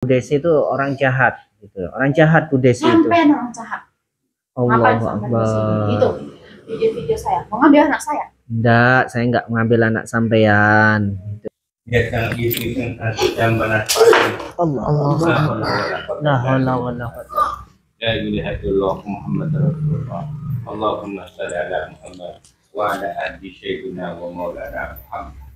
Bu Desi itu orang jahat gitu. Orang jahat Bu Desi itu. Sampai orang jahat. Allahu Akbar. Itu video-video saya. Mau ngambil anak saya? Enggak, saya enggak mengambil anak sampean. Allah la haula wala quwwata. La ilaha illallah Muhammadur Rasulullah. Allahumma shalli ala Muhammad wa ala ali sayyidina wa maulana Muhammad.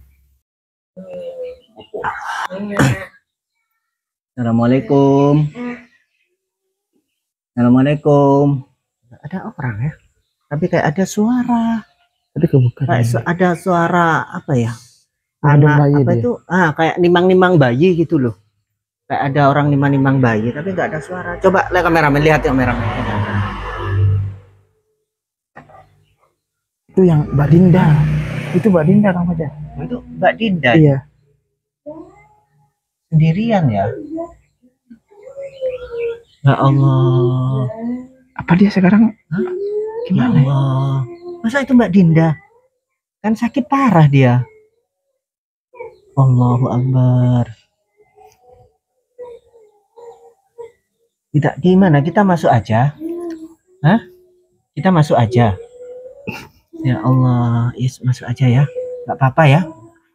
Assalamualaikum. Assalamualaikum. Ada orang ya? Tapi kayak ada suara. Tapi kebuka. Kayak ada suara apa ya? Anak Apa dia? Itu? Kayak nimang-nimang bayi gitu loh. Kayak ada orang nimang-nimang bayi, tapi nggak ada suara. Coba lihat kameramen, lihat kameramen. Itu yang Mbak Dinda. Itu Mbak Dinda Kang Fajar. Itu Mbak Dinda. Iya. Sendirian ya? Ya Allah. Apa dia sekarang? Hah? Gimana? Ya Allah. Masa itu Mbak Dinda? Kan sakit parah dia. Allahu Akbar. Tidak, gimana? Kita masuk aja? Hah? Kita masuk aja? Ya Allah, yes, masuk aja ya. Gak apa-apa ya.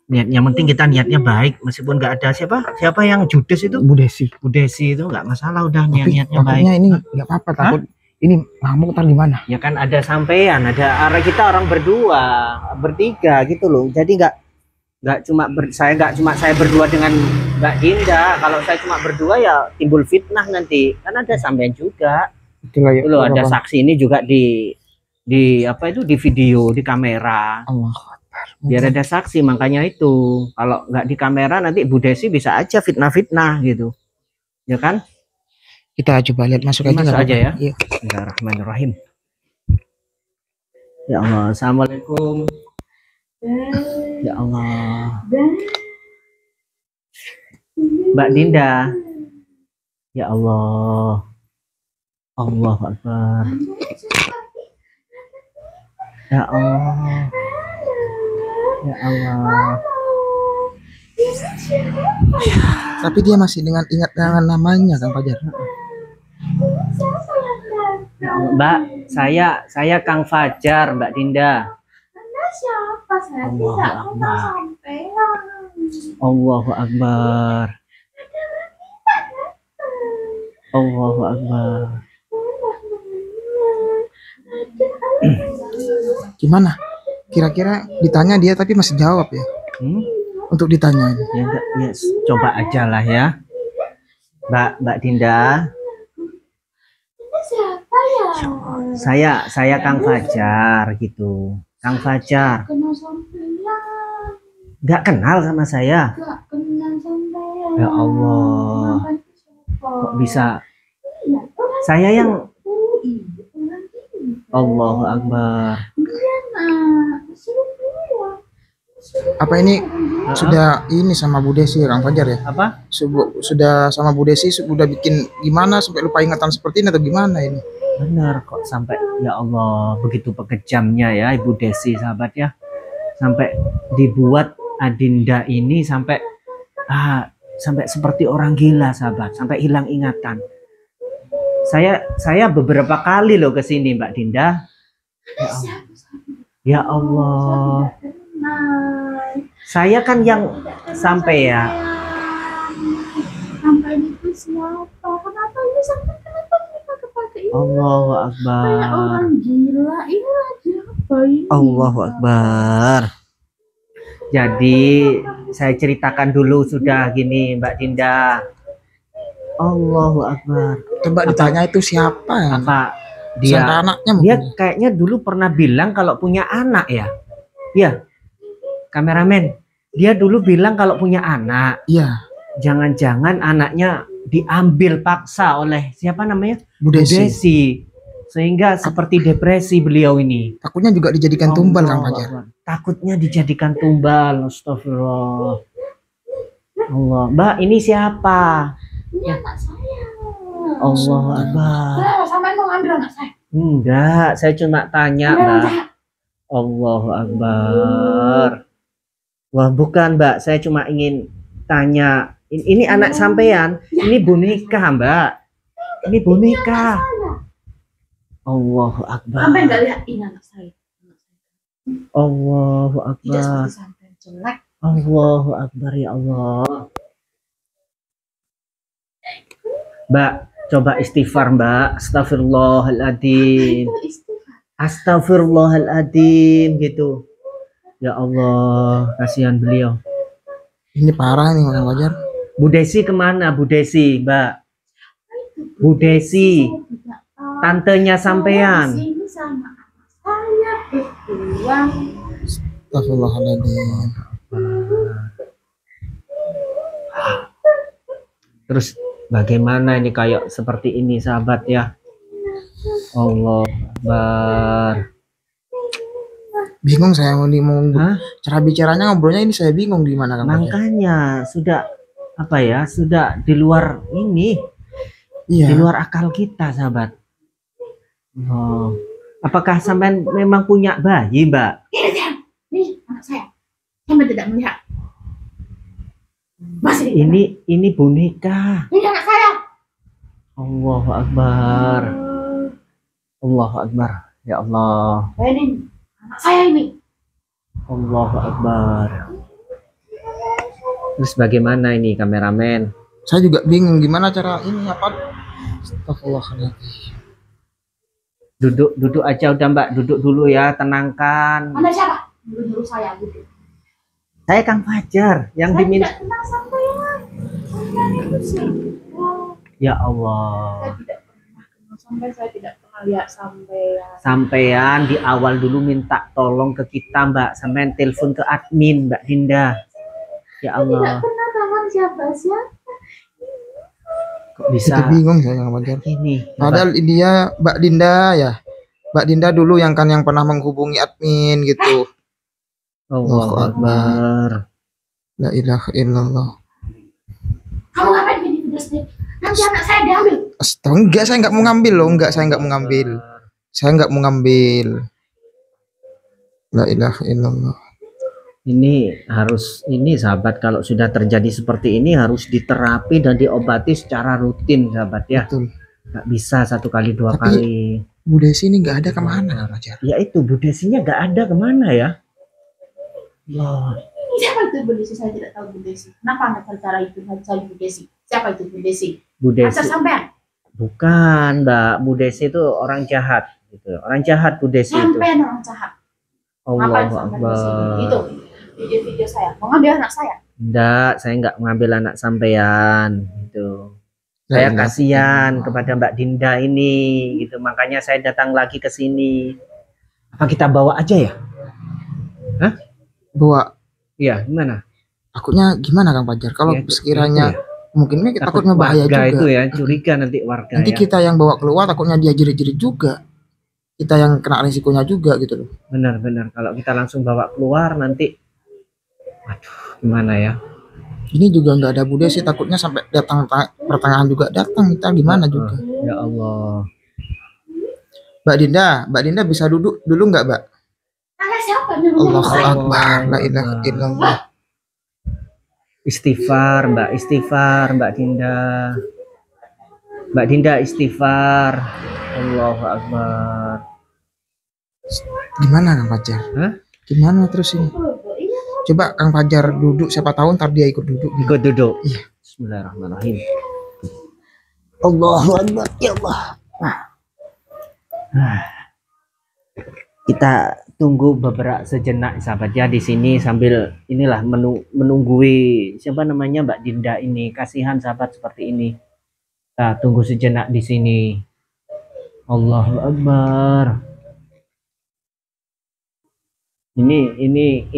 Yang penting kita niatnya baik, meskipun nggak ada siapa yang judes itu. Bu Desi. Bu Desi itu nggak masalah, udah niatnya baik. Ini nggak apa-apa, takut ini ngamuk tar gimana? Ya kan ada sampean, ada kita orang berdua, bertiga gitu loh. Jadi nggak cuma saya berdua dengan Mbak Dinda. Kalau saya cuma berdua ya timbul fitnah nanti. Kan ada sampean juga. Itulah ya. Itu loh, ada saksi ini juga di apa itu, di video, di kamera. Allah. Biar ada saksi, makanya itu kalau nggak di kamera nanti Bu Desi bisa aja fitnah-fitnah gitu, ya kan? Kita coba lihat, masuk aja ya. Iya. Bismillahirrahmanirrahim. Ya Allah, assalamualaikum. Ya Allah, Mbak Dinda. Ya Allah, Allahu Akbar. Ya Allah. Ya Allah. Tapi dia masih ingat dengan namanya Kang Fajar. Ya Allah, Mbak, saya Kang Fajar, Mbak Dinda. Anda siapa? Saya tidak kenal sampean. Allahu Akbar. Allahu Akbar. Gimana? Kira-kira ditanya dia tapi masih jawab ya? Untuk ditanya. Ya, yes. Coba aja lah ya, Mbak Dinda. Siapa ya? Saya Kang Fajar gitu. Kang Fajar. Kenal sampean. Nggak kenal sama saya. Nggak kenal sampean. Ya Allah. Kok bisa? Saya yang Allahu Akbar. Apa ini sudah ini sama Bu Desi Kang Fajar ya? Apa? Sudah sama Bu Desi sudah bikin gimana sampai lupa ingatan seperti ini atau gimana ini? Benar kok, sampai ya Allah begitu pekejamnya ya Ibu Desi, sahabat ya. Sampai dibuat Adinda ini sampai seperti orang gila, sahabat, sampai hilang ingatan. Saya beberapa kali loh ke sini Mbak Dinda. Ya Allah. Saya kan yang sampai ya. Sampai itu siapa? Kenapa ini sampai kenapa ini pakai ini? Allahu Akbar. Kayak orang gila. Ini lagi apa ini? Allahu Akbar. Jadi saya ceritakan dulu sudah gini Mbak Dinda. Allahu Akbar. Coba ditanya itu siapa? Apa dia? Anaknya dia kayaknya dulu pernah bilang kalau punya anak ya. Iya. Kameramen, dia dulu bilang kalau punya anak. Iya. Jangan-jangan anaknya diambil paksa oleh siapa namanya? Bu Desi. Sehingga seperti depresi beliau ini. Takutnya juga dijadikan tumbal Kang Fajar. Takutnya dijadikan tumbal. Astagfirullah. Allah, Mbak, ini siapa? Ini anak saya. Allah Akbar. Sampai mau ngambil anak saya? Enggak, saya cuma tanya, Mbak. Allahu Akbar. Wah, bukan, Mbak. Saya cuma ingin tanya Ini anak sampean, ini boneka, Mbak. Ini boneka. Allahu Akbar. Sampai nggak lihat ini anak saya. Allahu Tidak Akbar. seperti sampai jelek. Allahu Akbar ya Allah. Mbak, coba istighfar, Mbak. Astagfirullahaladzim. Itu istighfar. Astagfirullahaladzim gitu. Ya Allah, kasihan beliau. Ini parah nih Kang Fajar. Bu Desi kemana? Bu Desi, Mbak. Bu Desi, Saya tidak tahu. tantenya Saya sampean. di sini sama anak saya berdua. Astagfirullahaladzim. Terus bagaimana ini kayak seperti ini sahabat ya? Allah Akbar. Bingung saya mau Hah? cara bicaranya ngobrolnya ini saya bingung gimana Kang Fajar. Makanya sudah apa ya? Sudah di luar ini, di Iya. luar akal kita sahabat. Oh. Apakah sampean memang punya bayi, Mbak? Ini dia. Nih anak saya. Sampai tidak melihat. Masih Ini boneka. ini anak saya. Allahu Akbar. Allahu Akbar. Ya Allah. Ini anak saya ini. Allahu Akbar. Terus bagaimana ini kameramen? Saya juga bingung gimana cara ini apa. Astagfirullahaladzim. Duduk aja udah Mbak, duduk dulu ya, tenangkan. Anda siapa? Dulu saya gitu. Saya Kang Fajar yang Saya diminta. tidak kenal sampean. Sampean itu siapa? Ya Allah. Saya tidak pernah kenal sampean. Saya tidak pernah lihat sampean. Sampean di awal dulu minta tolong ke kita Mbak, sampean telepon ke admin Mbak Dinda. Ya Saya tidak Allah, pernah tangan siapa. kok bisa Itu bingung saya Kang Fajar. ini? Padahal dia Mbak Dinda ya. Mbak Dinda dulu yang pernah menghubungi admin gitu. Allahu Akbar. La ilaha illallah. Kamu ngapain gini video sendiri? Nanti anak saya diambil. Astaga, enggak saya nggak mau ngambil loh, enggak saya nggak mau ngambil. Saya nggak mau ngambil. La ilaha illallah. Ini harus, ini sahabat, kalau sudah terjadi seperti ini harus diterapi dan diobati secara rutin sahabat ya. Betul. Nggak bisa satu kali dua Tapi- kali. Bu Desi ini nggak ada kemana Kang Fajar? Ya itu Bu Desinya nggak ada kemana ya? Allah. Ini siapa itu Bu Desi? Saya tidak tahu Bu Desi. Kenapa anda cara itu cari Bu Desi? Siapa itu Bu Desi? Bu Pacar Desi sampean. bukan Mbak, Bu Desi itu orang jahat gitu. Orang jahat Bu Desi itu. Sampean orang jahat. Ngapain Allahu sampean di sini? Akbar. Itu video-video saya. Mau ngambil anak saya. Enggak, saya nggak mengambil anak sampean gitu. La Saya ilaha kasihan illallah. kepada Mbak Dinda ini gitu. Makanya saya datang lagi ke sini. Apa kita bawa aja ya? Bawa Iya, gimana? takutnya gimana Kang Fajar? Kalau Ya, itu- sekiranya itu mungkin ini Takut takutnya bahaya warga juga. itu ya, curiga nanti warga Nanti ya. kita yang bawa keluar takutnya dia jerit-jerit juga. Kita yang kena risikonya juga gitu loh. Benar-benar kalau kita langsung bawa keluar nanti, aduh, gimana ya? Ini juga nggak ada Bu Desi, takutnya sampai datang pertengahan juga datang, kita gimana juga. Ya Allah. Mbak Dinda bisa duduk dulu nggak Mbak? Anak siapa? Nyuruh Allahu saya. Akbar, la ilaha illallah. Istighfar, Mbak Dinda. Mbak Dinda istighfar. Allahu Akbar. Gimana Kang Fajar? Hah? Gimana terus ini? Iya. Coba Kang Fajar duduk, siapa tahu ntar dia ikut duduk. Ikut duduk. Iya. Bismillahirrahmanirrahim. Allahu Akbar. Ya Allah. Kita tunggu beberapa sejenak sahabat ya di sini sambil inilah menunggui siapa namanya Mbak Dinda ini. Kasihan sahabat seperti ini. Kita tunggu sejenak di sini. Allahu Akbar. Ini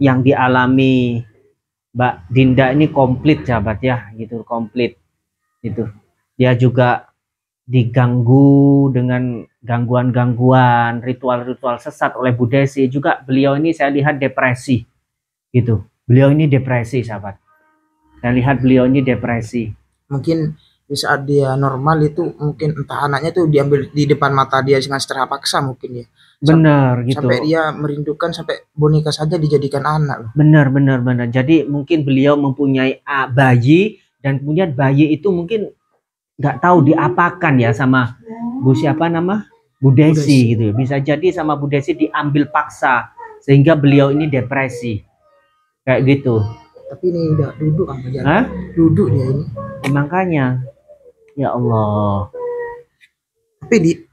yang dialami Mbak Dinda ini komplit sahabat ya, gitu, komplit gitu. Dia juga diganggu dengan gangguan-gangguan, ritual-ritual sesat oleh Bu Desi. Juga beliau ini saya lihat depresi gitu. Beliau ini depresi sahabat. Saya lihat beliau ini depresi. Mungkin di saat dia normal itu mungkin entah anaknya tuh diambil di depan mata dia dengan secara paksa mungkin ya. Benar gitu. Sampai dia merindukan, sampai boneka saja dijadikan anak loh. Benar. Jadi mungkin beliau mempunyai bayi, dan kemudian bayi itu mungkin nggak tahu diapakan ya sama Bu siapa nama? Bu Desi gitu. Bisa jadi sama Bu Desi diambil paksa sehingga beliau ini depresi. Kayak gitu. Tapi ini udah duduk apa jalan? Hah? Duduk dia ini. Makanya ya Allah. Tapi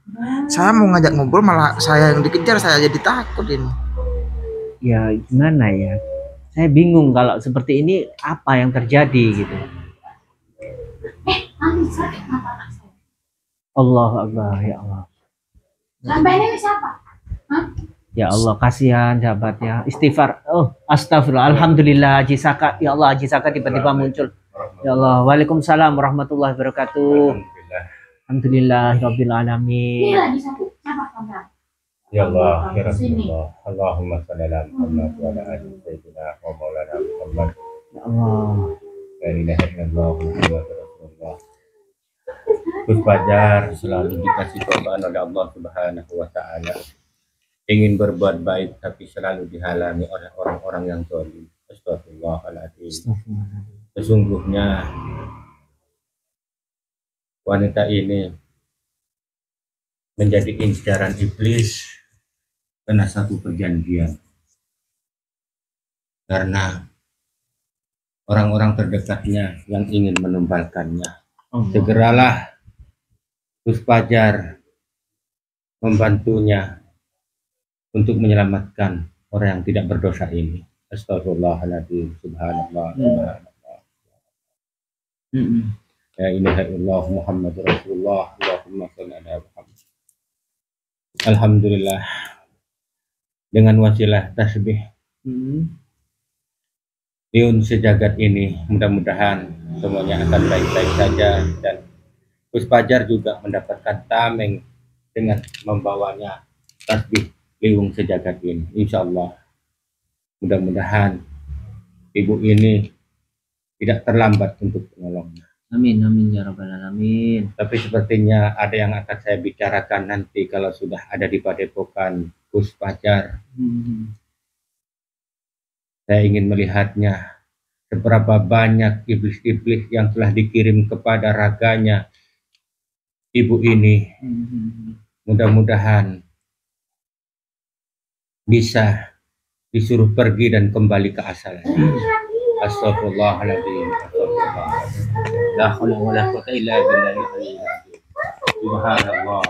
saya mau ngajak ngobrol malah saya yang dikejar, saya jadi takut ini. Ya gimana ya? Saya bingung kalau seperti ini apa yang terjadi gitu. Nanti sakit mata anak saya. Allah Akbar, ya Allah. Sampai ini siapa? Hah? Ya Allah, kasihan sahabat ya. Istighfar. Oh, astagfirullah. Alhamdulillah Haji Saka. Ya Allah, Haji Saka tiba-tiba muncul. Ya Allah. Waalaikumsalam warahmatullahi wabarakatuh. Alhamdulillah rabbil alamin. Ini lagi satu. Siapa sampai? Ya Allah, ya Sini. Rasulullah. Allahumma shalli ala Muhammad wa ala ali sayyidina wa maulana Muhammad. Ya Allah. La ilaha illallah Muhammadur Rasulullah. Gus Fajar selalu dikasih cobaan oleh Allah Subhanahu wa taala. Ingin berbuat baik tapi selalu dihalangi oleh orang-orang yang zalim. Astagfirullahaladzim. Sesungguhnya wanita ini menjadi incaran iblis karena satu perjanjian. Karena orang-orang terdekatnya yang ingin menumbalkannya. Segeralah Gus Fajar membantunya untuk menyelamatkan orang yang tidak berdosa ini. Astagfirullahaladzim. Subhanallah. La ilaha illallah Muhammadur Rasulullah. Allahumma shalli ala Muhammad. Alhamdulillah, dengan wasilah tasbih liun sejagat ini, mudah-mudahan semuanya akan baik-baik saja, dan Gus Fajar juga mendapatkan tameng dengan membawanya tasbih liung sejagat ini. Insya Allah, mudah-mudahan ibu ini tidak terlambat untuk menolongnya. Amin ya rabbal alamin. Tapi sepertinya ada yang akan saya bicarakan nanti kalau sudah ada di padepokan Gus Fajar. Saya ingin melihatnya seberapa banyak iblis-iblis yang telah dikirim kepada raganya ibu ini. Mudah-mudahan bisa disuruh pergi dan kembali ke asalnya. Astagfirullahaladzim. La haula wala quwwata illa billahil aliyyil. Subhanallah.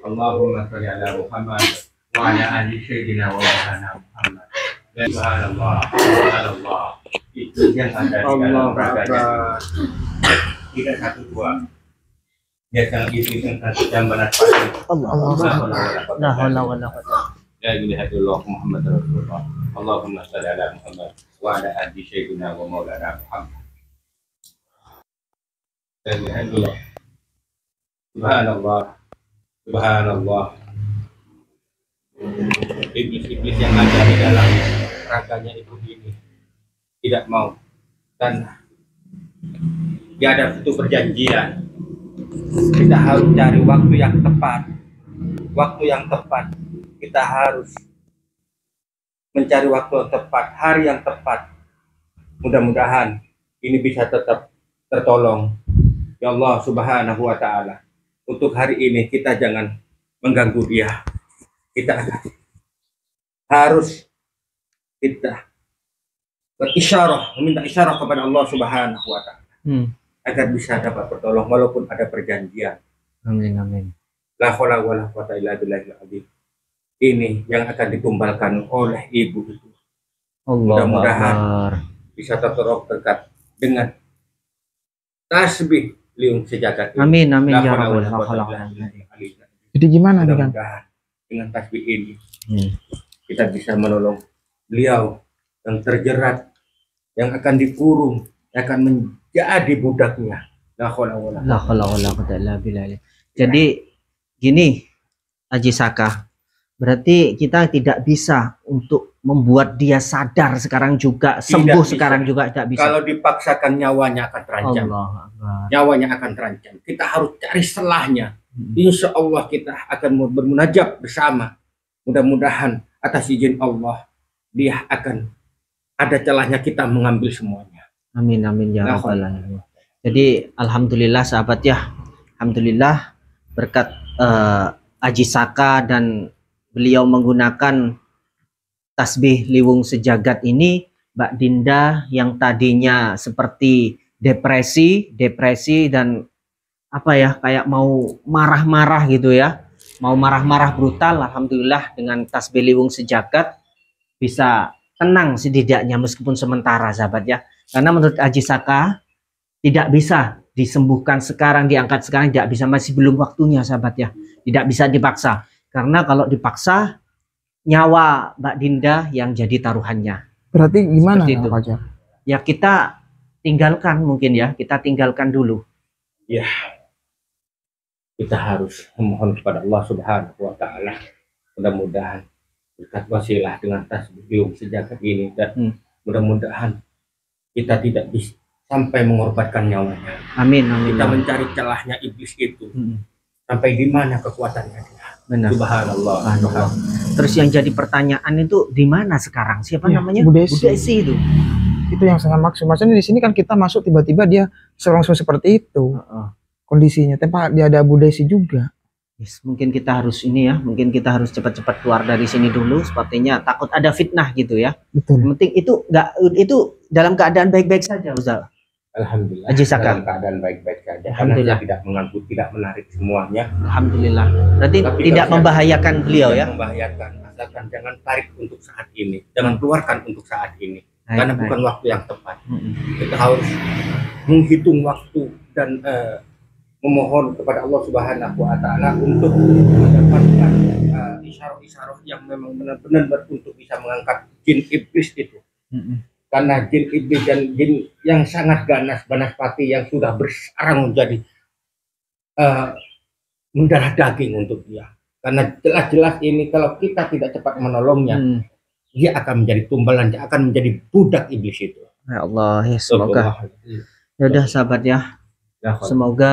Allahumma shalli ala Muhammad wa ala ali sayyidina wa maulana Muhammad. Subhanallah. Subhanallah. Itu yang ada di dalam raganya. Tidak satu dua. Dia sang itu yang satu jam benar pasti. La haula wala quwwata. La ilaha illallah Muhammadur Rasulullah. Allahumma shalli ala Muhammad wa ala ali sayyidina wa maulana Muhammad. La ilaha illallah. Subhanallah. Subhanallah. Iblis-iblis yang ada di dalam raganya ibu ini tidak mau, dan dia ada satu perjanjian. Kita harus cari waktu yang tepat. Waktu yang tepat. Kita harus mencari waktu yang tepat, hari yang tepat. Mudah-mudahan ini bisa tetap tertolong. Ya Allah Subhanahu wa ta'ala, untuk hari ini kita jangan mengganggu dia. Kita harus berisyarah, meminta isyarah kepada Allah Subhanahu wa ta'ala agar bisa dapat bertolong walaupun ada perjanjian. Amin. La haula wala quwwata illa billahil azim. Ini yang akan ditumbalkan oleh ibu itu. Mudah-mudahan bisa tertolong berkat dengan tasbih liung sejagat ini. Amin ya La haula rabbal wala quwwata alamin. illa billah. Jadi gimana nih kan? Mudah-mudahan dengan tasbih ini kita bisa menolong beliau yang terjerat, yang akan dikurung, yang akan menjadi budaknya. La haula wala quwwata illa billah. Jadi gini Haji Saka, berarti kita tidak bisa untuk membuat dia sadar sekarang juga, sembuh bisa. sekarang juga tidak bisa. Kalau dipaksakan nyawanya akan terancam. Allah Akbar. Nyawanya akan terancam. Kita harus cari selahnya. Insya Allah kita akan bermunajat bersama mudah-mudahan atas izin Allah dia akan ada celahnya kita mengambil semuanya. Amin amin ya rabbal alamin. Jadi alhamdulillah sahabat ya, alhamdulillah berkat Haji Saka dan beliau menggunakan tasbih liwung sejagat ini, Mbak Dinda yang tadinya seperti depresi dan apa ya, kayak mau marah-marah gitu ya, mau marah-marah brutal, alhamdulillah dengan tasbih liwung sejagat bisa tenang setidaknya meskipun sementara sahabat ya. Karena menurut Haji Saka tidak bisa disembuhkan sekarang, diangkat sekarang, tidak bisa, masih belum waktunya sahabat ya. Tidak bisa dipaksa, karena kalau dipaksa nyawa Mbak Dinda yang jadi taruhannya. Berarti gimana Seperti itu. Pak Fajar? Ya kita tinggalkan mungkin ya, kita tinggalkan dulu. Ya, kita harus memohon kepada Allah Subhanahu wa Ta'ala, mudah-mudahan berkat wasilah dengan tasbih liwung sejagat ini, dan mudah-mudahan kita tidak bisa sampai mengorbankan nyawanya. Amin amin. Kita mencari celahnya iblis itu, sampai di mana kekuatannya dia. Benar. Subhanallah. Subhanallah. Terus yang jadi pertanyaan itu di mana sekarang? Siapa Ya, namanya? Bu Desi. Itu. Itu yang sangat maksud. Maksudnya di sini kan kita masuk tiba-tiba dia langsung seperti itu kondisinya. Tapi dia ada Bu Desi juga. Yes, mungkin kita harus ini ya, mungkin kita harus cepat-cepat keluar dari sini dulu. Sepertinya takut ada fitnah gitu ya. Betul. Yang penting itu dalam keadaan baik-baik saja, Ustaz. Alhamdulillah. Haji Saka. Dalam keadaan baik-baik saja. Alhamdulillah. Karena tidak mengangkut, tidak menarik semuanya. Alhamdulillah. Berarti Tapi tidak kalau membahayakan beliau ya. Tidak membahayakan, asalkan jangan tarik untuk saat ini, jangan keluarkan untuk saat ini, Baik, karena baik. bukan waktu yang tepat. Kita harus menghitung waktu dan memohon kepada Allah Subhanahu wa Ta'ala untuk mendapatkan isyarat-isyarat yang memang benar-benar untuk bisa mengangkat jin iblis itu. Karena jin iblis dan jin yang sangat ganas, banaspati yang sudah bersarang menjadi mendarah daging untuk dia. Karena jelas-jelas ini kalau kita tidak cepat menolongnya, dia akan menjadi tumbalan, dia akan menjadi budak iblis itu. Ya Allah, ya semoga. Ya udah sahabat ya. Semoga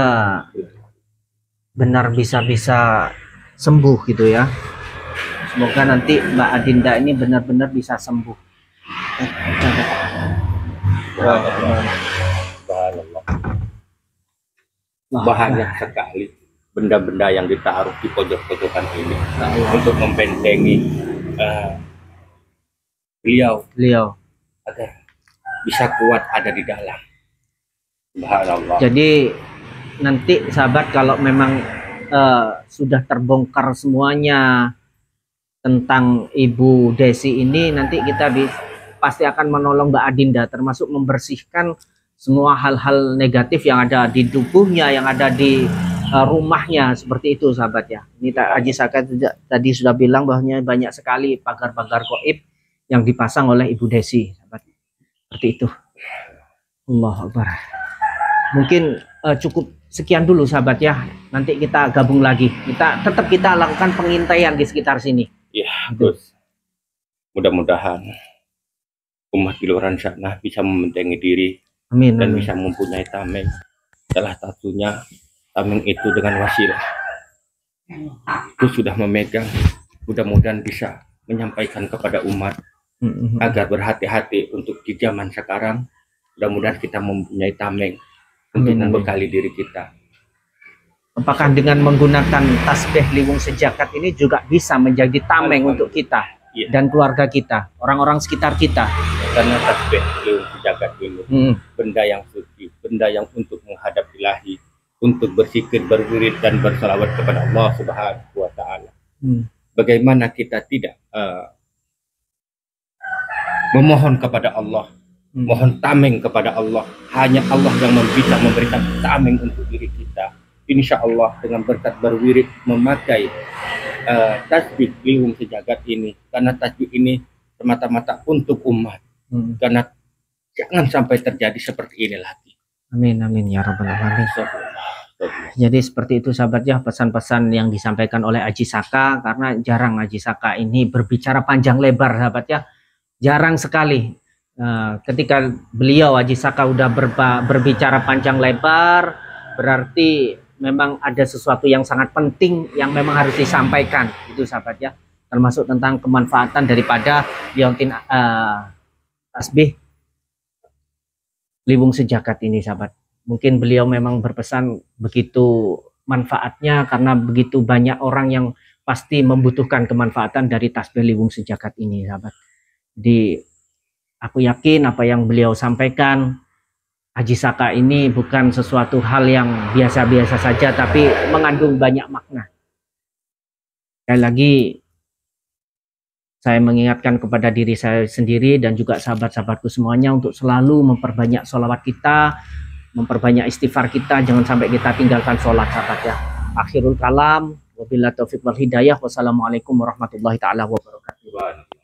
benar bisa sembuh gitu ya. Semoga nanti Mbak Adinda ini benar-benar bisa sembuh. Banyak sekali benda-benda yang ditaruh di pojok-pojokan ini untuk membentengi beliau agar bisa kuat ada di dalam. Subhanallah. Jadi nanti sahabat kalau memang sudah terbongkar semuanya tentang Ibu Desi ini, nanti kita pasti akan menolong Mbak Adinda, termasuk membersihkan semua hal-hal negatif yang ada di tubuhnya, yang ada di rumahnya, seperti itu sahabat ya. Ini Haji Saka tadi sudah bilang bahwa banyak sekali pagar-pagar gaib yang dipasang oleh Ibu Desi sahabat. Seperti itu. Allahu Akbar. Mungkin cukup sekian dulu sahabat ya. Nanti kita gabung lagi. Kita lakukan pengintaian di sekitar sini. Ya, terus mudah-mudahan umat di luar sana bisa membentengi diri. Amin, dan amin. bisa mempunyai tameng. Salah satunya tameng itu dengan wasilah. Itu sudah memegang. Mudah-mudahan bisa menyampaikan kepada umat agar berhati-hati untuk di zaman sekarang. Mudah-mudahan kita mempunyai tameng untuk membekali diri kita. Apakah dengan menggunakan tasbih liwung sejagat ini juga bisa menjadi tameng untuk kita dan keluarga kita, orang-orang sekitar kita? Karena tasbih liwung sejagat ini benda yang suci, benda yang untuk menghadap ilahi, untuk berzikir, berwirid dan bersalawat kepada Allah Subhanahu wa Ta'ala. Bagaimana kita tidak memohon kepada Allah, mohon tameng kepada Allah. Hanya Allah yang bisa memberikan tameng untuk diri kita. Insya Allah dengan berkat berwirid memakai tasbih liwung sejagat ini, karena tasbih ini semata-mata untuk umat. Karena jangan sampai terjadi seperti ini lagi. Amin amin ya rabbal alamin. Jadi seperti itu sahabat ya, pesan-pesan yang disampaikan oleh Haji Saka, karena jarang Haji Saka ini berbicara panjang lebar sahabat ya. Jarang sekali ketika beliau Haji Saka udah berbicara panjang lebar, berarti memang ada sesuatu yang sangat penting yang memang harus disampaikan, itu sahabat ya. termasuk tentang kemanfaatan daripada liontin tasbih Liwung Sejagat ini, sahabat. Mungkin beliau memang berpesan begitu manfaatnya karena begitu banyak orang yang pasti membutuhkan kemanfaatan dari tasbih Liwung Sejagat ini, sahabat. Jadi aku yakin apa yang beliau sampaikan, Haji Saka ini bukan sesuatu hal yang biasa-biasa saja, tapi mengandung banyak makna. Sekali lagi saya mengingatkan kepada diri saya sendiri dan juga sahabat-sahabatku semuanya untuk selalu memperbanyak sholawat kita, memperbanyak istighfar kita, jangan sampai kita tinggalkan sholat, sahabat ya. Akhirul kalam, wabillahi taufiq wal hidayah, wassalamualaikum warahmatullahi taala wabarakatuh.